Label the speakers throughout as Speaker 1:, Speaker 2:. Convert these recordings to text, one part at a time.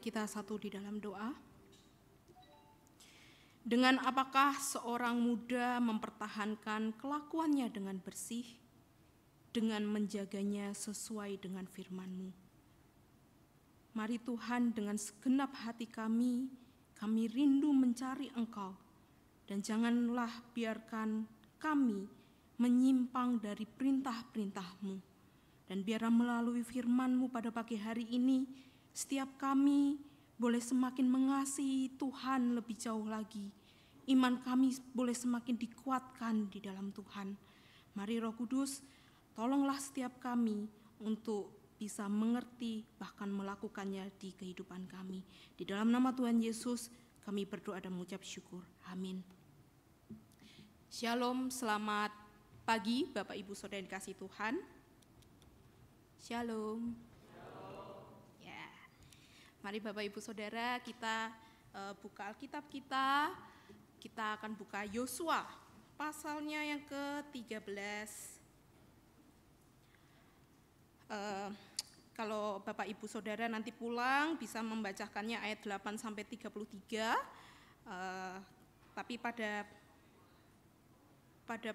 Speaker 1: kita satu di dalam doa. Dengan apakah seorang muda mempertahankan kelakuannya dengan bersih, dengan menjaganya sesuai dengan firman-Mu. Mari Tuhan, dengan segenap hati kami rindu mencari Engkau, dan janganlah biarkan kami menyimpang dari perintah-perintah-Mu. Dan biarlah melalui firman-Mu pada pagi hari ini, setiap kami boleh semakin mengasihi Tuhan lebih jauh lagi. Iman kami boleh semakin dikuatkan di dalam Tuhan. Mari Roh Kudus, tolonglah setiap kami untuk bisa mengerti bahkan melakukannya di kehidupan kami. Di dalam nama Tuhan Yesus kami berdoa dan mengucap syukur. Amin. Shalom, selamat pagi Bapak Ibu Saudara yang dikasihi Tuhan. Shalom. Ya, mari Bapak Ibu Saudara kita buka Alkitab kita. Kita akan buka Yosua pasalnya yang ke-13. Kalau Bapak Ibu Saudara nanti pulang bisa membacakannya ayat 8 sampai 33. Tapi pada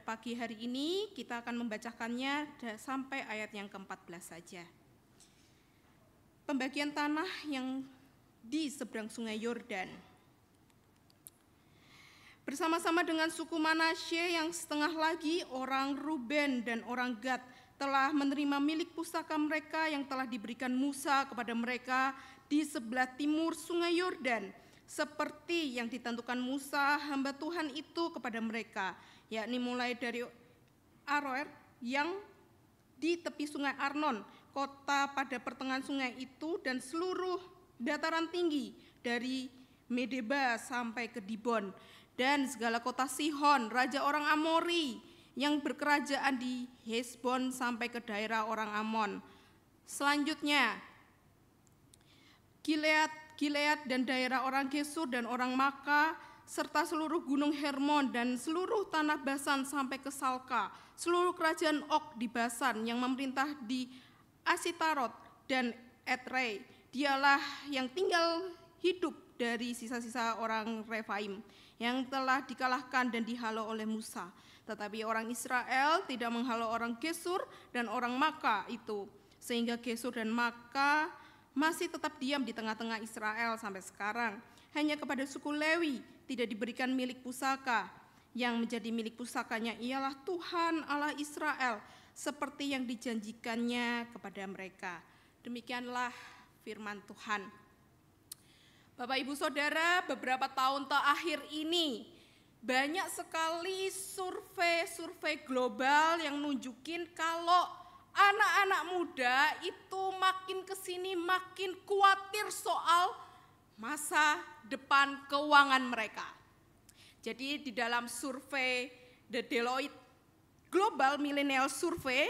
Speaker 1: pagi hari ini kita akan membacakannya sampai ayat yang ke-14 saja. Pembagian tanah yang di seberang sungai Yordan. Bersama-sama dengan suku Manasye yang setengah lagi, orang Ruben dan orang Gad telah menerima milik pusaka mereka yang telah diberikan Musa kepada mereka di sebelah timur sungai Yordan, seperti yang ditentukan Musa hamba Tuhan itu kepada mereka, yakni mulai dari Aroer yang di tepi sungai Arnon, kota pada pertengahan sungai itu, dan seluruh dataran tinggi dari Medeba sampai ke Dibon, dan segala kota Sihon, raja orang Amori, yang berkerajaan di Hesbon sampai ke daerah orang Amon. Selanjutnya, Gilead dan daerah orang Gesur dan orang Maka, serta seluruh gunung Hermon dan seluruh tanah Basan sampai ke Salka, seluruh kerajaan Og di Basan yang memerintah di Asitarot dan Edrei. Dialah yang tinggal hidup dari sisa-sisa orang Refaim yang telah dikalahkan dan dihalau oleh Musa. Tetapi orang Israel tidak menghalau orang Gesur dan orang Maka itu, sehingga Gesur dan Maka masih tetap diam di tengah-tengah Israel sampai sekarang. Hanya kepada suku Lewi tidak diberikan milik pusaka. Yang menjadi milik pusakanya ialah Tuhan Allah Israel, seperti yang dijanjikannya kepada mereka. Demikianlah firman Tuhan. Bapak Ibu Saudara, beberapa tahun terakhir ini banyak sekali survei global yang nunjukin kalau anak-anak muda itu makin kesini makin khawatir soal masa depan keuangan mereka. Jadi di dalam survei The Deloitte Global Millennial Survey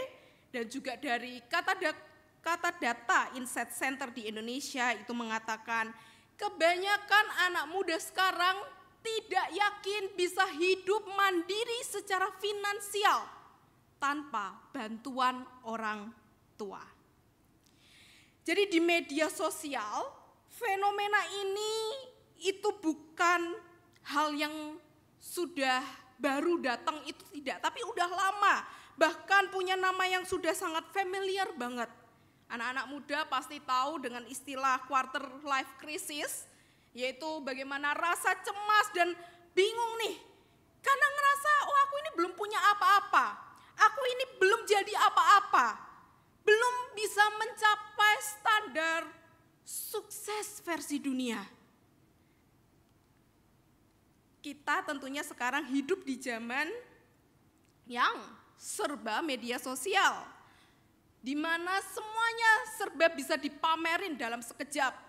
Speaker 1: dan juga dari Kata Data Insight Center di Indonesia itu mengatakan kebanyakan anak muda sekarang tidak yakin bisa hidup mandiri secara finansial tanpa bantuan orang tua. Jadi di media sosial, fenomena ini itu bukan hal yang sudah baru datang, itu tidak, tapi udah lama. Bahkan punya nama yang sudah sangat familiar banget. Anak-anak muda pasti tahu dengan istilah quarter life crisis, yaitu bagaimana rasa cemas dan bingung nih, karena ngerasa, oh aku ini belum punya apa-apa, aku ini belum jadi apa-apa, belum bisa mencapai standar sukses versi dunia. Kita tentunya sekarang hidup di zaman yang serba media sosial, di mana semuanya serba bisa dipamerin dalam sekejap.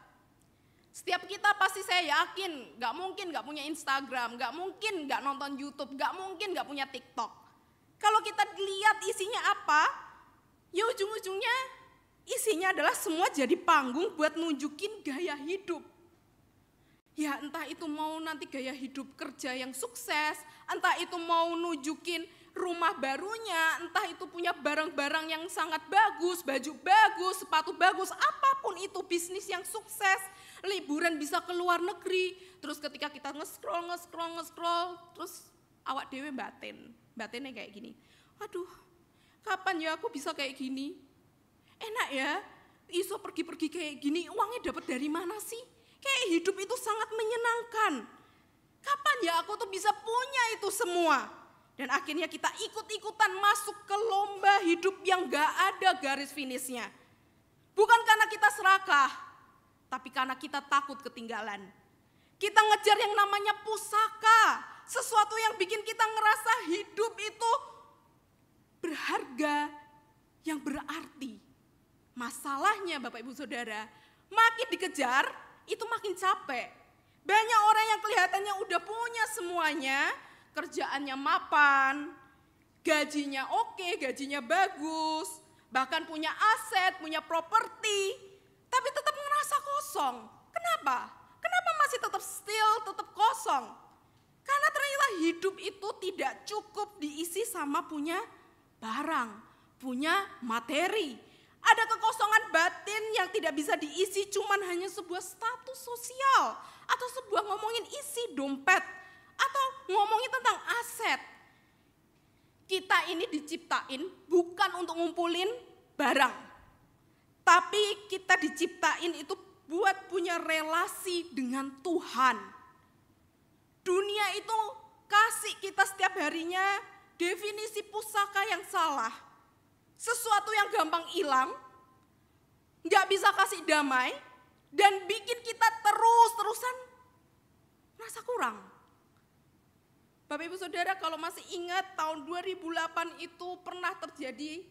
Speaker 1: Setiap kita pasti saya yakin gak mungkin gak punya Instagram, gak mungkin gak nonton YouTube, gak mungkin gak punya TikTok. Kalau kita lihat isinya apa, ya ujung-ujungnya isinya adalah semua jadi panggung buat nunjukin gaya hidup. Ya entah itu mau nanti gaya hidup kerja yang sukses, entah itu mau nunjukin rumah barunya, entah itu punya barang-barang yang sangat bagus, baju bagus, sepatu bagus, apapun itu, bisnis yang sukses, liburan bisa ke luar negeri. Terus ketika kita nge-scroll, terus awak dewe batinnya kayak gini. Aduh, kapan ya aku bisa kayak gini? Enak ya, iso pergi-pergi kayak gini, uangnya dapat dari mana sih? Kayak hidup itu sangat menyenangkan. Kapan ya aku tuh bisa punya itu semua? Dan akhirnya kita ikut-ikutan masuk ke lomba hidup yang gak ada garis finishnya. Bukan karena kita serakah, tapi karena kita takut ketinggalan. Kita ngejar yang namanya pusaka, sesuatu yang bikin kita ngerasa hidup itu berharga, yang berarti. Masalahnya Bapak Ibu Saudara, makin dikejar itu makin capek. Banyak orang yang kelihatannya udah punya semuanya, kerjaannya mapan, gajinya oke, gajinya bagus, bahkan punya aset, punya properti, tapi tetap ngerasa kosong. Kenapa? Kenapa masih tetap still, tetap kosong? Karena ternyata hidup itu tidak cukup diisi sama punya barang, punya materi. Ada kekosongan batin yang tidak bisa diisi cuman hanya sebuah status sosial atau sebuah ngomongin isi dompet atau ngomongin tentang aset. Kita ini diciptain bukan untuk ngumpulin barang, tapi kita diciptain itu buat punya relasi dengan Tuhan. Dunia itu kasih kita setiap harinya definisi pusaka yang salah. Sesuatu yang gampang hilang, gak bisa kasih damai, dan bikin kita terus-terusan merasa kurang. Bapak Ibu Saudara, kalau masih ingat tahun 2008 itu pernah terjadi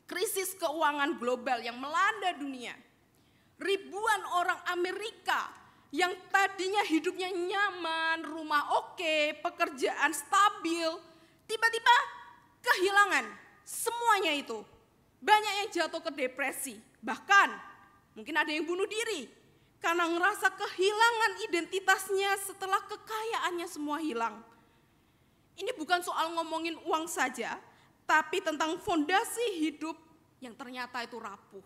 Speaker 1: krisis keuangan global yang melanda dunia. Ribuan orang Amerika yang tadinya hidupnya nyaman, rumah oke, pekerjaan stabil, tiba-tiba kehilangan semuanya itu. Banyak yang jatuh ke depresi, bahkan mungkin ada yang bunuh diri karena ngerasa kehilangan identitasnya setelah kekayaannya semua hilang. Ini bukan soal ngomongin uang saja, tapi tentang fondasi hidup yang ternyata itu rapuh.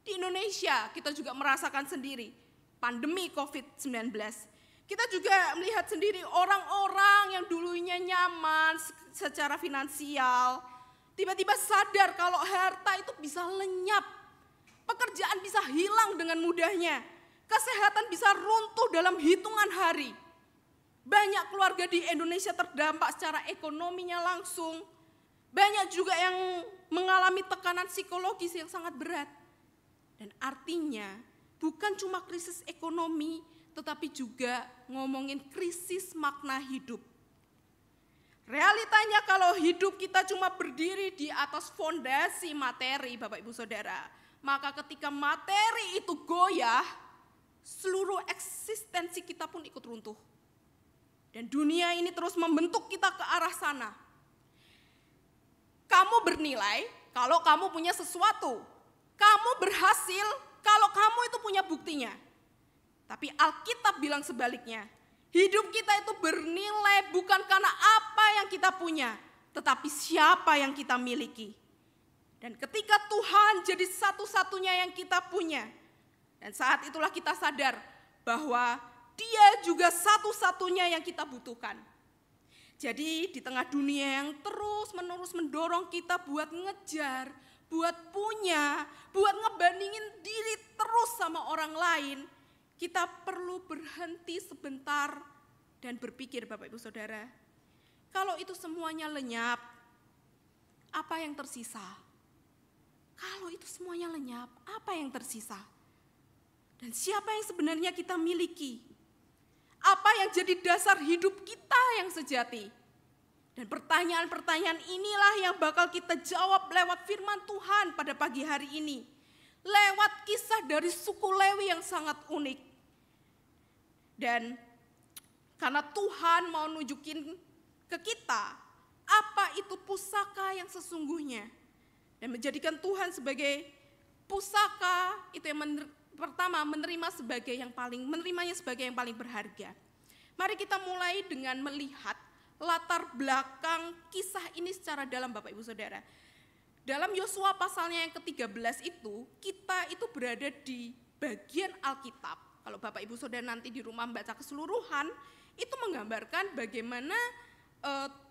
Speaker 1: Di Indonesia kita juga merasakan sendiri pandemi COVID-19. Kita juga melihat sendiri orang-orang yang dulunya nyaman secara finansial, tiba-tiba sadar kalau harta itu bisa lenyap, pekerjaan bisa hilang dengan mudahnya, kesehatan bisa runtuh dalam hitungan hari. Banyak keluarga di Indonesia terdampak secara ekonominya langsung. Banyak juga yang mengalami tekanan psikologis yang sangat berat. Dan artinya bukan cuma krisis ekonomi, tetapi juga ngomongin krisis makna hidup. Realitanya kalau hidup kita cuma berdiri di atas fondasi materi, Bapak Ibu Saudara, maka ketika materi itu goyah, seluruh eksistensi kita pun ikut runtuh. Dan dunia ini terus membentuk kita ke arah sana. Kamu bernilai kalau kamu punya sesuatu. Kamu berhasil kalau kamu itu punya buktinya. Tapi Alkitab bilang sebaliknya. Hidup kita itu bernilai bukan karena apa yang kita punya, tetapi siapa yang kita miliki. Dan ketika Tuhan jadi satu-satunya yang kita punya, dan saat itulah kita sadar bahwa Dia juga satu-satunya yang kita butuhkan. Jadi di tengah dunia yang terus-menerus mendorong kita buat ngejar, buat punya, buat ngebandingin diri terus sama orang lain, kita perlu berhenti sebentar dan berpikir Bapak Ibu Saudara, kalau itu semuanya lenyap, apa yang tersisa? Kalau itu semuanya lenyap, apa yang tersisa? Dan siapa yang sebenarnya kita miliki? Apa yang jadi dasar hidup kita yang sejati? Dan pertanyaan-pertanyaan inilah yang bakal kita jawab lewat firman Tuhan pada pagi hari ini. Lewat kisah dari suku Lewi yang sangat unik. Dan karena Tuhan mau nunjukin ke kita apa itu pusaka yang sesungguhnya. Dan menjadikan Tuhan sebagai pusaka itu yang pertama menerimanya sebagai yang paling berharga. Mari kita mulai dengan melihat latar belakang kisah ini secara dalam Bapak Ibu Saudara. Dalam Yosua pasalnya yang ke-13 itu, kita itu berada di bagian Alkitab. Kalau Bapak Ibu Saudara nanti di rumah membaca keseluruhan, itu menggambarkan bagaimana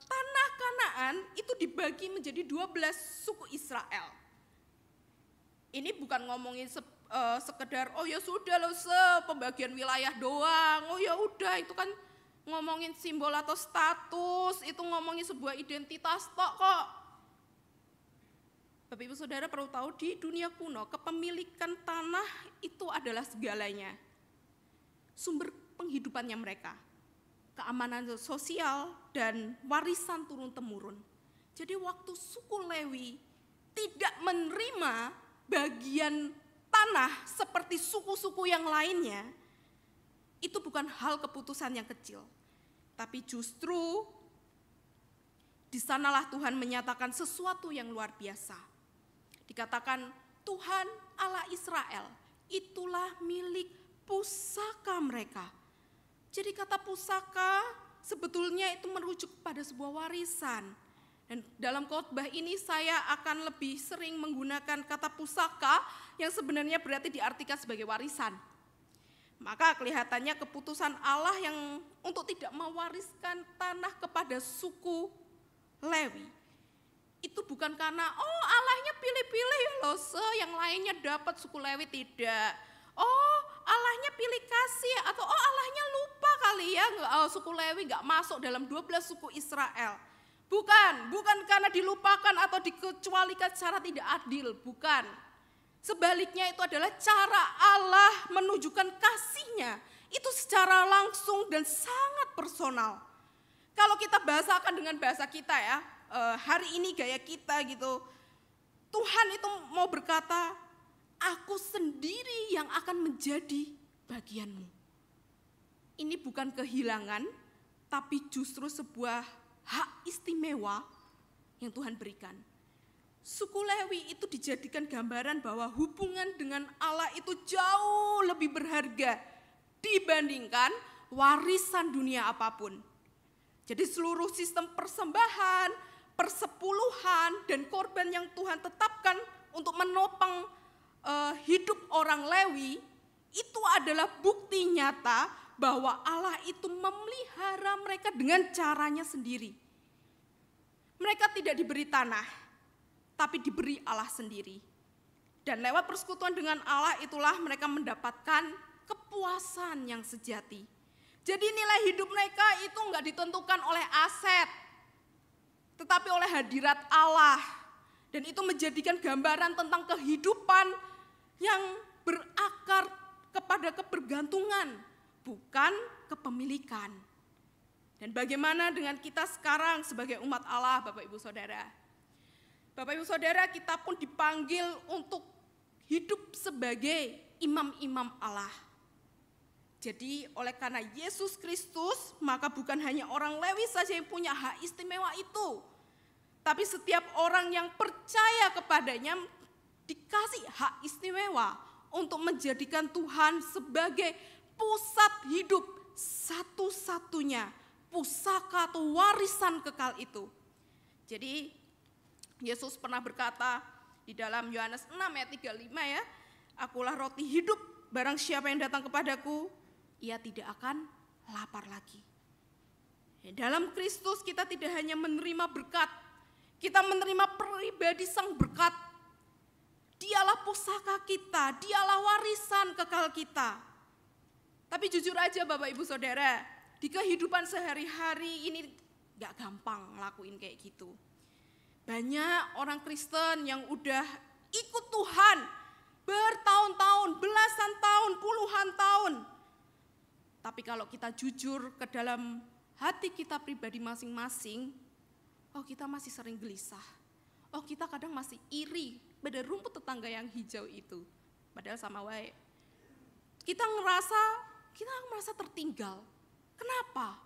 Speaker 1: tanah Kanaan itu dibagi menjadi 12 suku Israel. Ini bukan ngomongin sekedar oh ya sudah loh pembagian wilayah doang. Oh ya udah itu kan ngomongin simbol atau status, itu ngomongin sebuah identitas tok kok. Bapak Ibu Saudara perlu tahu di dunia kuno kepemilikan tanah itu adalah segalanya. Sumber penghidupannya mereka, keamanan sosial dan warisan turun-temurun. Jadi waktu suku Lewi tidak menerima bagian tanah seperti suku-suku yang lainnya, itu bukan hal keputusan yang kecil. Tapi justru di sanalah Tuhan menyatakan sesuatu yang luar biasa. Dikatakan Tuhan Allah Israel, itulah milik pusaka mereka. Jadi kata pusaka sebetulnya itu merujuk pada sebuah warisan. Dan dalam khotbah ini saya akan lebih sering menggunakan kata pusaka yang sebenarnya berarti diartikan sebagai warisan. Maka kelihatannya keputusan Allah yang untuk tidak mewariskan tanah kepada suku Lewi itu bukan karena oh Allahnya pilih-pilih ya loh yang lainnya dapat suku Lewi, tidak. Oh Allahnya pilih kasih atau oh Allahnya lupa kali ya suku Lewi gak masuk dalam 12 suku Israel. Bukan karena dilupakan atau dikecualikan secara tidak adil, bukan. Sebaliknya itu adalah cara Allah menunjukkan kasih-Nya itu secara langsung dan sangat personal. Kalau kita bahasakan dengan bahasa kita ya, hari ini gaya kita gitu, Tuhan itu mau berkata, aku sendiri yang akan menjadi bagianmu. Ini bukan kehilangan, tapi justru sebuah hak istimewa yang Tuhan berikan. Suku Lewi itu dijadikan gambaran bahwa hubungan dengan Allah itu jauh lebih berharga dibandingkan warisan dunia apapun. Jadi seluruh sistem persembahan, persepuluhan, dan korban yang Tuhan tetapkan untuk menopang hidup orang Lewi, itu adalah bukti nyata bahwa Allah itu memelihara mereka dengan caranya sendiri. Mereka tidak diberi tanah, tapi diberi Allah sendiri. Dan lewat persekutuan dengan Allah itulah mereka mendapatkan kepuasan yang sejati. Jadi nilai hidup mereka itu enggak ditentukan oleh aset, tetapi oleh hadirat Allah. Dan itu menjadikan gambaran tentang kehidupan yang berakar kepada kebergantungan, bukan kepemilikan. Dan bagaimana dengan kita sekarang sebagai umat Allah, Bapak Ibu Saudara? Bapak Ibu Saudara, kita pun dipanggil untuk hidup sebagai imam-imam Allah. Jadi oleh karena Yesus Kristus, maka bukan hanya orang Lewi saja yang punya hak istimewa itu, tapi setiap orang yang percaya kepadanya dikasih hak istimewa untuk menjadikan Tuhan sebagai pusat hidup satu-satunya, pusaka atau warisan kekal itu. Jadi Yesus pernah berkata di dalam Yohanes 6 ayat 35 ya, akulah roti hidup, barang siapa yang datang kepadaku, ia tidak akan lapar lagi. Dalam Kristus kita tidak hanya menerima berkat, kita menerima pribadi sang berkat. Dialah pusaka kita, dialah warisan kekal kita. Tapi jujur aja Bapak Ibu Saudara, di kehidupan sehari-hari ini gak gampang ngelakuin kayak gitu. Banyak orang Kristen yang udah ikut Tuhan bertahun-tahun, belasan tahun, puluhan tahun. Tapi kalau kita jujur ke dalam hati kita pribadi masing-masing, oh kita masih sering gelisah. Oh kita kadang masih iri pada rumput tetangga yang hijau itu. Padahal sama wae. Kita merasa tertinggal. Kenapa?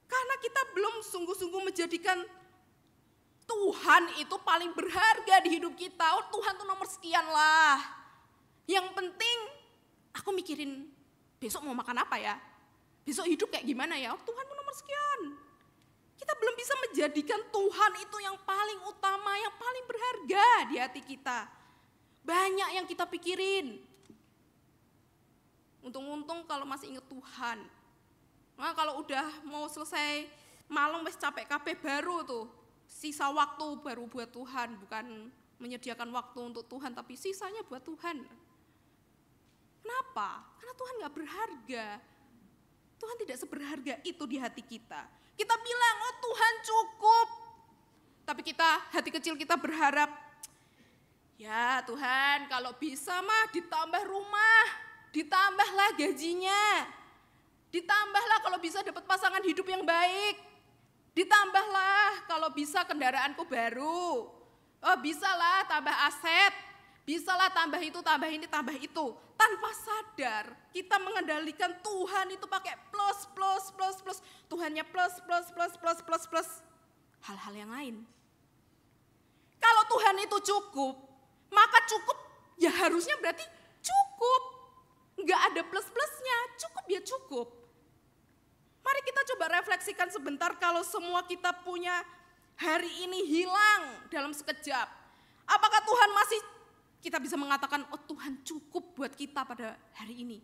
Speaker 1: Karena kita belum sungguh-sungguh menjadikan Tuhan itu paling berharga di hidup kita. Oh Tuhan tuh nomor sekian lah. Yang penting aku mikirin besok mau makan apa ya. Besok hidup kayak gimana ya. Oh Tuhan tuh nomor sekian. Kita Kita belum bisa menjadikan Tuhan itu yang paling utama, yang paling berharga di hati kita. Banyak yang kita pikirin. Untung-untung kalau masih ingat Tuhan. Nah, kalau udah mau selesai malam wis capek kabeh baru tuh. Sisa waktu baru buat Tuhan, bukan menyediakan waktu untuk Tuhan, tapi sisanya buat Tuhan. Kenapa? Karena Tuhan gak berharga. Tuhan tidak seberharga itu di hati kita. Kita bilang, oh Tuhan cukup. Tapi hati kecil kita berharap, ya Tuhan kalau bisa mah ditambah rumah, ditambahlah gajinya, ditambahlah kalau bisa dapat pasangan hidup yang baik, ditambahlah kalau bisa kendaraanku baru, oh bisalah tambah aset, bisalah tambah itu, tambah ini, tambah itu. Tanpa sadar kita mengendalikan Tuhan itu pakai plus, plus, plus, plus. Tuhannya plus, plus, plus, plus, plus, plus. Hal-hal yang lain. Kalau Tuhan itu cukup, maka cukup ya harusnya berarti cukup. Enggak ada plus-plusnya, cukup ya cukup. Mari kita coba refleksikan sebentar kalau semua kita punya hari ini hilang dalam sekejap. Apakah Tuhan masih kita bisa mengatakan, oh Tuhan cukup buat kita pada hari ini?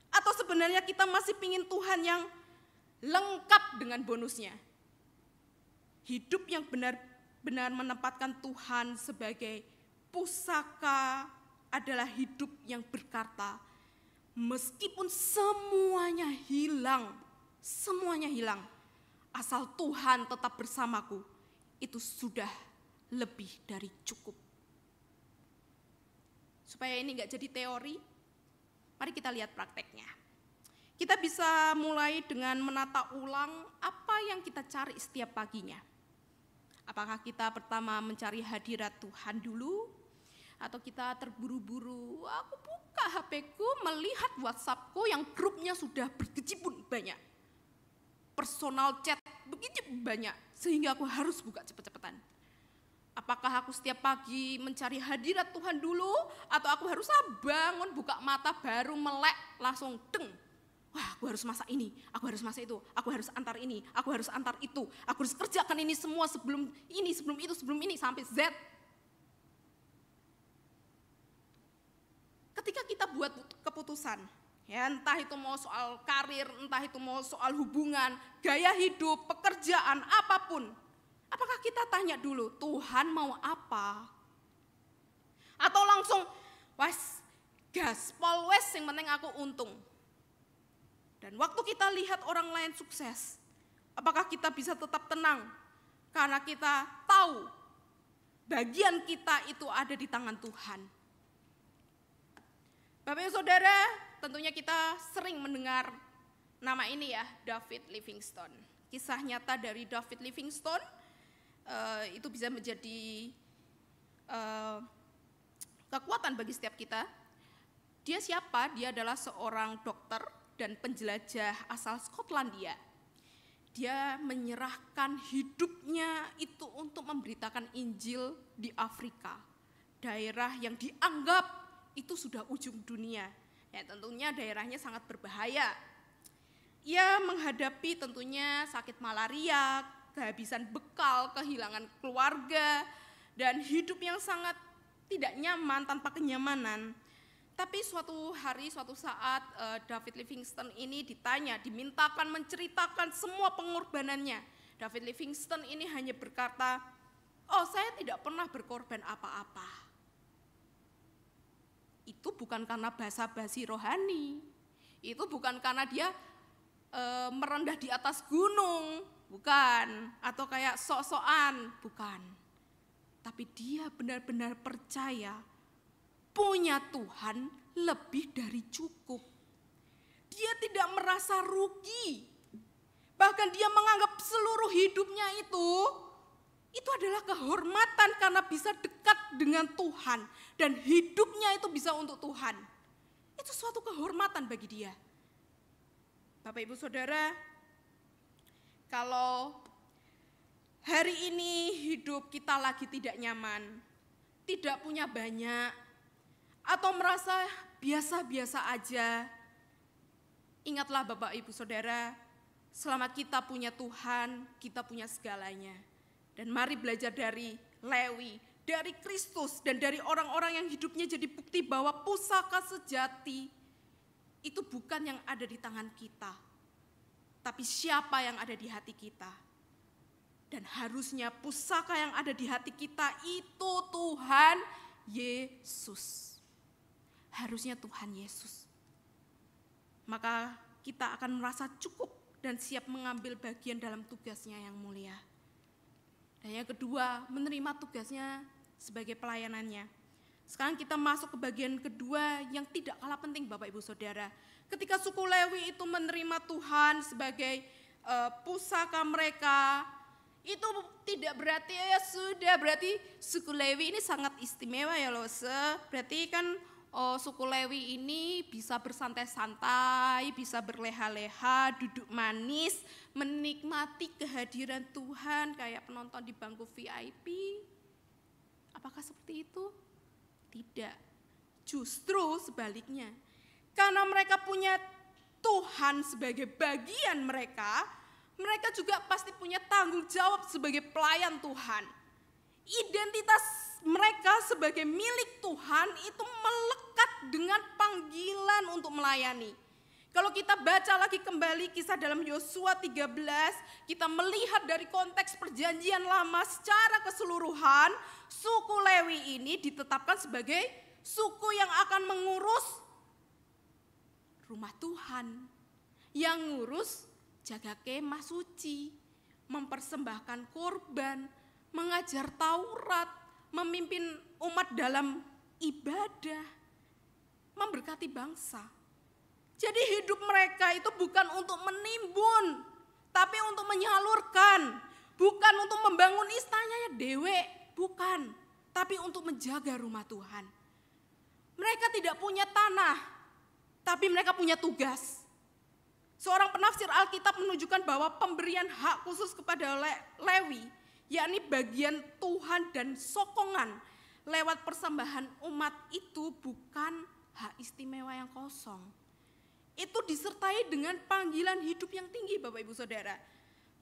Speaker 1: Atau sebenarnya kita masih pingin Tuhan yang lengkap dengan bonusnya? Hidup yang benar-benar menempatkan Tuhan sebagai pusaka adalah hidup yang berkata, meskipun semuanya hilang, asal Tuhan tetap bersamaku, itu sudah lebih dari cukup. Supaya ini enggak jadi teori, mari kita lihat prakteknya. Kita bisa mulai dengan menata ulang apa yang kita cari setiap paginya. Apakah kita pertama mencari hadirat Tuhan dulu, atau kita terburu-buru, aku buka HP-ku melihat WhatsApp-ku yang grupnya sudah berkecimpung banyak. Personal chat begitu banyak, sehingga aku harus buka cepet-cepetan. Apakah aku setiap pagi mencari hadirat Tuhan dulu, atau aku harus bangun, buka mata baru melek, langsung deng. Wah, aku harus masak ini, aku harus masak itu, aku harus antar ini, aku harus antar itu, aku harus kerjakan ini semua sebelum ini, sebelum ini, sampai Z. Ketika kita buat keputusan, ya entah itu mau soal karir, entah itu mau soal hubungan, gaya hidup, pekerjaan, apapun, apakah kita tanya dulu, Tuhan mau apa? Atau langsung, wes, gaspol wes, yang penting aku untung. Dan waktu kita lihat orang lain sukses, apakah kita bisa tetap tenang? Karena kita tahu bagian kita itu ada di tangan Tuhan. Bapak Ibu Saudara, tentunya kita sering mendengar nama ini ya, David Livingstone. Kisah nyata dari David Livingstone itu bisa menjadi kekuatan bagi setiap kita. Dia siapa? Dia adalah seorang dokter dan penjelajah asal Skotlandia. Dia menyerahkan hidupnya itu untuk memberitakan Injil di Afrika, daerah yang dianggap itu sudah ujung dunia. Ya, tentunya daerahnya sangat berbahaya. Ia menghadapi tentunya sakit malaria, kehabisan bekal, kehilangan keluarga, dan hidup yang sangat tidak nyaman, tanpa kenyamanan. Tapi suatu hari, suatu saat David Livingstone ini dimintakan menceritakan semua pengorbanannya. David Livingstone ini hanya berkata, oh saya tidak pernah berkorban apa-apa. Itu bukan karena basa-basi rohani, itu bukan karena dia merendah di atas gunung, bukan, atau kayak sok-sokan, bukan. Tapi dia benar-benar percaya punya Tuhan lebih dari cukup. Dia tidak merasa rugi. Bahkan dia menganggap seluruh hidupnya itu adalah kehormatan karena bisa dekat dengan Tuhan. Dan hidupnya itu bisa untuk Tuhan. Itu suatu kehormatan bagi dia. Bapak Ibu Saudara, kalau hari ini hidup kita lagi tidak nyaman, tidak punya banyak, atau merasa biasa-biasa aja, ingatlah Bapak Ibu Saudara, Selama kita punya Tuhan, kita punya segalanya. Dan mari belajar dari Lewi, dari Kristus, dan dari orang-orang yang hidupnya jadi bukti bahwa pusaka sejati itu bukan yang ada di tangan kita, tapi siapa yang ada di hati kita. Dan harusnya pusaka yang ada di hati kita itu Tuhan Yesus. Harusnya Tuhan Yesus. Maka kita akan merasa cukup dan siap mengambil bagian dalam tugasnya yang mulia. Dan yang kedua, menerima tugasnya sebagai pelayanannya. Sekarang kita masuk ke bagian kedua yang tidak kalah penting Bapak Ibu Saudara. Ketika suku Lewi itu menerima Tuhan sebagai pusaka mereka, itu tidak berarti ya sudah, berarti suku Lewi ini sangat istimewa ya loh. Berarti kan suku Lewi ini bisa bersantai-santai, bisa berleha-leha, duduk manis, menikmati kehadiran Tuhan kayak penonton di bangku VIP. Apakah seperti itu? Tidak. Justru sebaliknya. Karena mereka punya Tuhan sebagai bagian mereka, mereka juga pasti punya tanggung jawab sebagai pelayan Tuhan. Identitas mereka sebagai milik Tuhan itu melekat dengan panggilan untuk melayani. Kalau kita baca lagi kembali kisah dalam Yosua 13, kita melihat dari konteks perjanjian lama secara keseluruhan, suku Lewi ini ditetapkan sebagai suku yang akan mengurus rumah Tuhan, yang ngurus jaga kemah suci, mempersembahkan korban, mengajar Taurat, memimpin umat dalam ibadah, memberkati bangsa. Jadi hidup mereka itu bukan untuk menimbun, tapi untuk menyalurkan. Bukan untuk membangun istananya dewe, bukan. Tapi untuk menjaga rumah Tuhan. Mereka tidak punya tanah, tapi mereka punya tugas. Seorang penafsir Alkitab menunjukkan bahwa pemberian hak khusus kepada Lewi, yakni bagian Tuhan dan sokongan lewat persembahan umat itu bukan hak istimewa yang kosong. Itu disertai dengan panggilan hidup yang tinggi Bapak Ibu Saudara.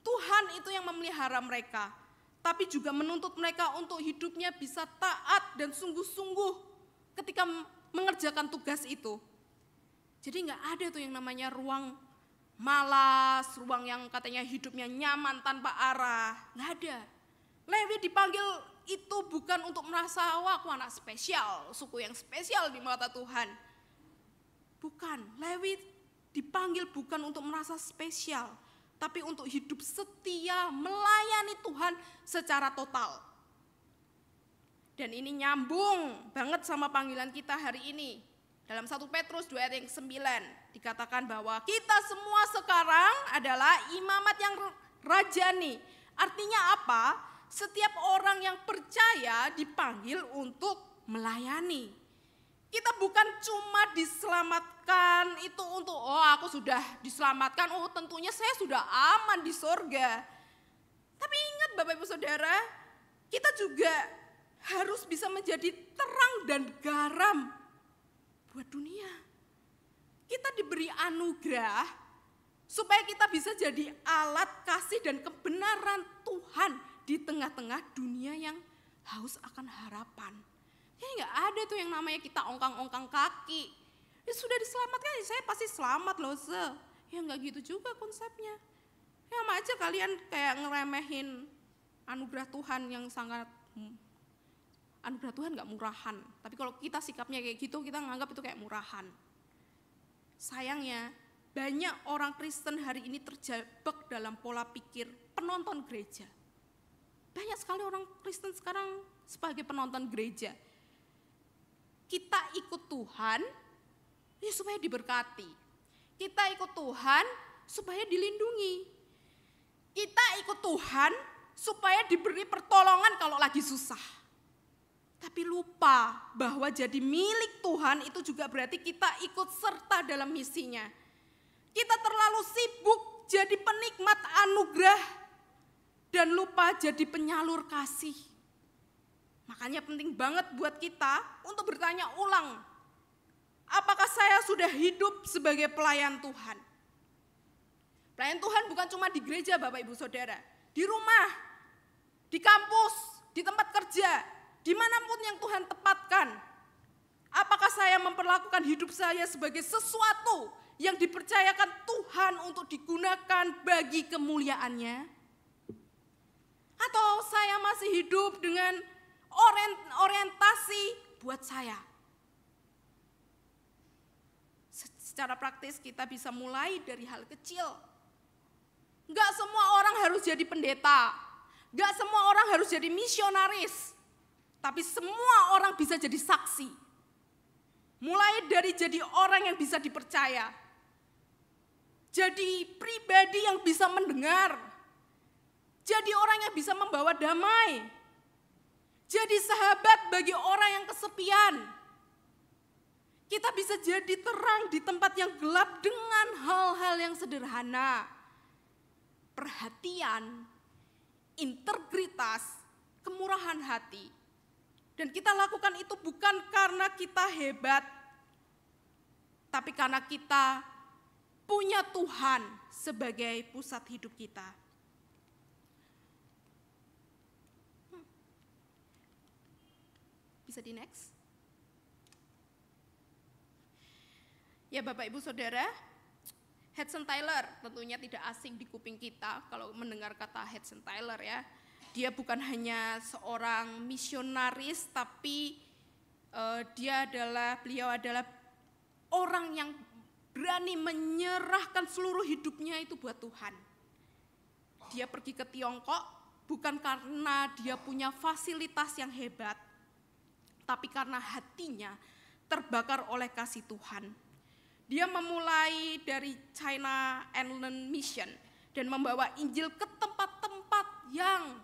Speaker 1: Tuhan itu yang memelihara mereka, tapi juga menuntut mereka untuk hidupnya bisa taat dan sungguh-sungguh ketika mengerjakan tugas itu. Jadi gak ada tuh yang namanya ruang malas, ruang yang katanya hidupnya nyaman tanpa arah, gak ada. Lewi dipanggil itu bukan untuk merasa, wah aku anak spesial, suku yang spesial di mata Tuhan. Bukan, Lewi dipanggil bukan untuk merasa spesial, tapi untuk hidup setia melayani Tuhan secara total. Dan ini nyambung banget sama panggilan kita hari ini. Dalam 1 Petrus 2 ayat yang 9 dikatakan bahwa kita semua sekarang adalah imamat yang rajani. Artinya apa? Setiap orang yang percaya dipanggil untuk melayani. Kita bukan cuma diselamatkan itu untuk, oh aku sudah diselamatkan, oh tentunya saya sudah aman di sorga. Tapi ingat Bapak Ibu Saudara, kita juga harus bisa menjadi terang dan garam buat dunia. Kita diberi anugerah supaya kita bisa jadi alat kasih dan kebenaran Tuhan di tengah-tengah dunia yang haus akan harapan. Ya gak ada tuh yang namanya kita ongkang-ongkang kaki. Ya sudah diselamatkan, saya pasti selamat loh Ya gak gitu juga konsepnya. Ya sama aja kalian kayak ngeremehin anugerah Tuhan yang sangat, anugerah Tuhan gak murahan. Tapi kalau kita sikapnya kayak gitu, kita nganggap itu kayak murahan. Sayangnya banyak orang Kristen hari ini terjebak dalam pola pikir penonton gereja. Banyak sekali orang Kristen sekarang sebagai penonton gereja. Kita ikut Tuhan ya supaya diberkati. Kita ikut Tuhan supaya dilindungi. Kita ikut Tuhan supaya diberi pertolongan kalau lagi susah. Tapi lupa bahwa jadi milik Tuhan itu juga berarti kita ikut serta dalam misinya. Kita terlalu sibuk jadi penikmat anugerah dan lupa jadi penyalur kasih. Makanya penting banget buat kita untuk bertanya ulang, apakah saya sudah hidup sebagai pelayan Tuhan? Pelayan Tuhan bukan cuma di gereja Bapak Ibu Saudara, di rumah, di kampus, di tempat kerja, dimanapun yang Tuhan tepatkan. Apakah saya memperlakukan hidup saya sebagai sesuatu yang dipercayakan Tuhan untuk digunakan bagi kemuliaan-Nya? Atau saya masih hidup dengan orientasi buat saya? Secara praktis kita bisa mulai dari hal kecil. Enggak semua orang harus jadi pendeta, enggak semua orang harus jadi misionaris, tapi semua orang bisa jadi saksi. Mulai dari jadi orang yang bisa dipercaya, jadi pribadi yang bisa mendengar, jadi orang yang bisa membawa damai, jadi sahabat bagi orang yang kesepian. Kita bisa jadi terang di tempat yang gelap dengan hal-hal yang sederhana. Perhatian, integritas, kemurahan hati. Dan kita lakukan itu bukan karena kita hebat, tapi karena kita punya Tuhan sebagai pusat hidup kita. Bisa di next? Ya Bapak Ibu Saudara, Hudson Taylor tentunya tidak asing di kuping kita kalau mendengar kata Hudson Taylor ya. Dia bukan hanya seorang misionaris, tapi beliau adalah orang yang berani menyerahkan seluruh hidupnya itu buat Tuhan. Dia pergi ke Tiongkok bukan karena dia punya fasilitas yang hebat, tapi karena hatinya terbakar oleh kasih Tuhan. Dia memulai dari China Inland Mission dan membawa Injil ke tempat-tempat yang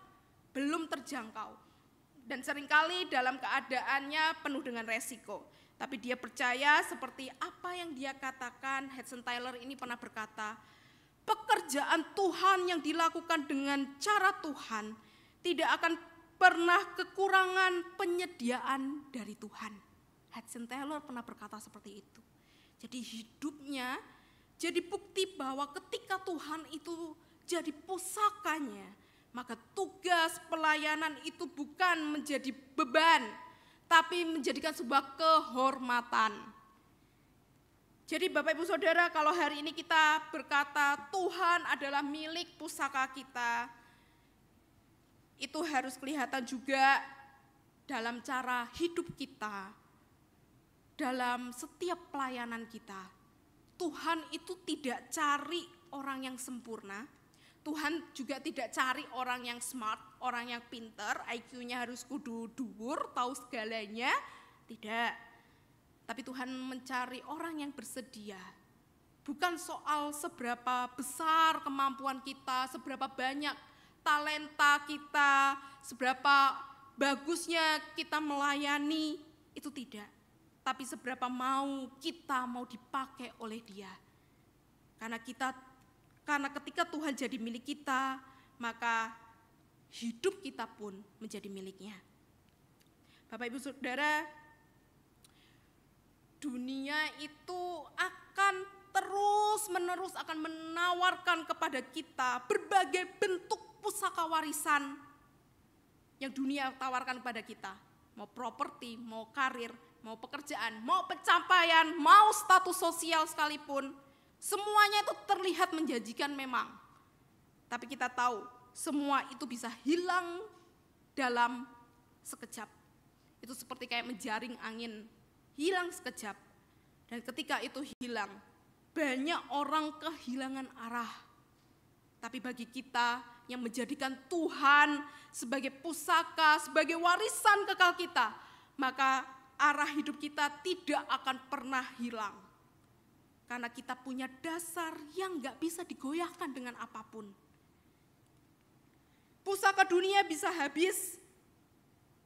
Speaker 1: belum terjangkau. Dan seringkali dalam keadaannya penuh dengan resiko. Tapi dia percaya seperti apa yang dia katakan, Hudson Taylor ini pernah berkata, pekerjaan Tuhan yang dilakukan dengan cara Tuhan tidak akan pernah kekurangan penyediaan dari Tuhan. Hudson Taylor pernah berkata seperti itu. Jadi hidupnya jadi bukti bahwa ketika Tuhan itu jadi pusakanya, maka tugas pelayanan itu bukan menjadi beban, tapi menjadikan sebuah kehormatan. Jadi Bapak Ibu Saudara, kalau hari ini kita berkata Tuhan adalah milik pusaka kita, itu harus kelihatan juga dalam cara hidup kita, dalam setiap pelayanan kita. Tuhan itu tidak cari orang yang sempurna, Tuhan juga tidak cari orang yang smart, orang yang pinter, IQ-nya harus kudu dhuwur, tahu segalanya, tidak. Tapi Tuhan mencari orang yang bersedia. Bukan soal seberapa besar kemampuan kita, seberapa banyak talenta kita, seberapa bagusnya kita melayani, itu tidak. Tapi seberapa kita mau dipakai oleh Dia. Karena ketika Tuhan jadi milik kita, maka hidup kita pun menjadi miliknya. Bapak Ibu Saudara, dunia itu akan terus-menerus akan menawarkan kepada kita berbagai bentuk pusaka warisan yang dunia tawarkan kepada kita. Mau properti, mau karir, mau pekerjaan, mau pencapaian, mau status sosial sekalipun. Semuanya itu terlihat menjanjikan memang. Tapi kita tahu semua itu bisa hilang dalam sekejap. Itu seperti kayak menjaring angin, hilang sekejap. Dan ketika itu hilang, banyak orang kehilangan arah. Tapi bagi kita yang menjadikan Tuhan sebagai pusaka, sebagai warisan kekal kita, maka arah hidup kita tidak akan pernah hilang. Karena kita punya dasar yang gak bisa digoyahkan dengan apapun. Pusaka dunia bisa habis,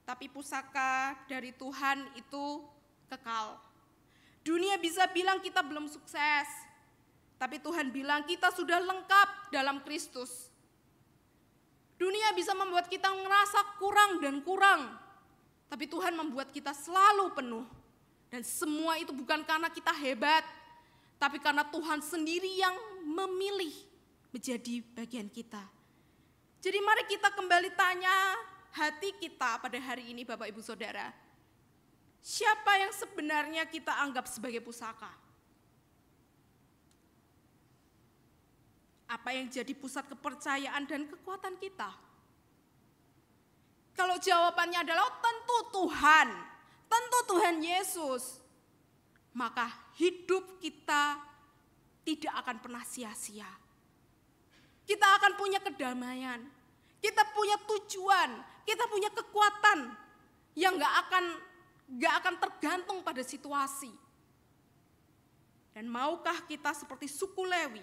Speaker 1: tapi pusaka dari Tuhan itu kekal. Dunia bisa bilang kita belum sukses, tapi Tuhan bilang kita sudah lengkap dalam Kristus. Dunia bisa membuat kita ngerasa kurang dan kurang, tapi Tuhan membuat kita selalu penuh. Dan semua itu bukan karena kita hebat, tapi karena Tuhan sendiri yang memilih menjadi bagian kita. Jadi mari kita kembali tanya hati kita pada hari ini Bapak Ibu Saudara. Siapa yang sebenarnya kita anggap sebagai pusaka? Apa yang jadi pusat kepercayaan dan kekuatan kita? Kalau jawabannya adalah tentu Tuhan Yesus, maka hidup kita tidak akan pernah sia-sia. Kita akan punya kedamaian, kita punya tujuan, kita punya kekuatan yang gak akan tergantung pada situasi. Dan maukah kita seperti suku Lewi,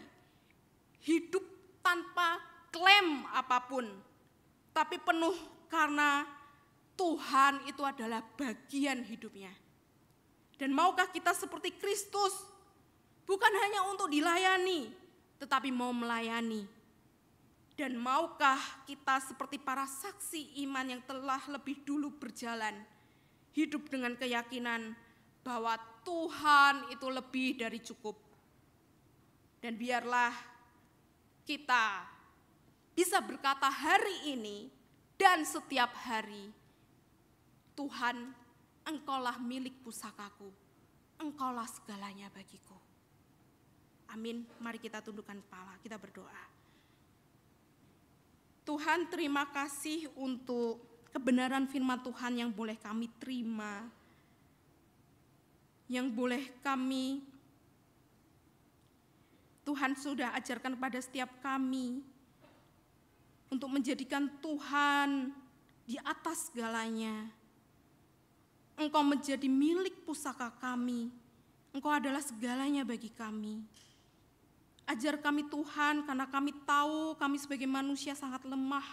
Speaker 1: hidup tanpa klaim apapun, tapi penuh karena Tuhan itu adalah bagian hidupnya. Dan maukah kita seperti Kristus, bukan hanya untuk dilayani, tetapi mau melayani. Dan maukah kita seperti para saksi iman yang telah lebih dulu berjalan, hidup dengan keyakinan bahwa Tuhan itu lebih dari cukup. Dan biarlah kita bisa berkata hari ini dan setiap hari, Tuhan, Engkaulah milik pusakaku, Engkaulah segalanya bagiku. Amin. Mari kita tundukkan kepala, kita berdoa. Tuhan, terima kasih untuk kebenaran firman Tuhan yang boleh kami terima, yang boleh kami, Tuhan sudah ajarkan kepada setiap kami untuk menjadikan Tuhan di atas segalanya. Engkau menjadi milik pusaka kami, Engkau adalah segalanya bagi kami. Ajar kami Tuhan, karena kami tahu kami sebagai manusia sangat lemah.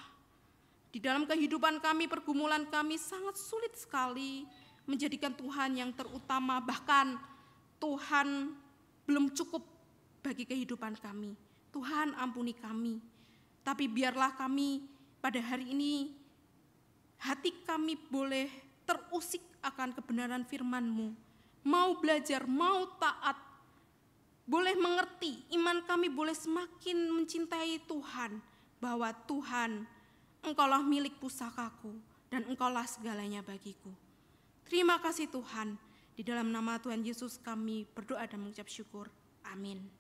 Speaker 1: Di dalam kehidupan kami, pergumulan kami sangat sulit sekali menjadikan Tuhan yang terutama. Bahkan Tuhan belum cukup bagi kehidupan kami. Tuhan ampuni kami. Tapi biarlah kami pada hari ini, hati kami boleh terusik akan kebenaran firman-Mu. Mau belajar, mau taat, boleh mengerti, iman kami boleh semakin mencintai Tuhan, bahwa Tuhan, Engkaulah milik pusakaku, dan Engkaulah segalanya bagiku. Terima kasih Tuhan, di dalam nama Tuhan Yesus kami berdoa dan mengucap syukur. Amin.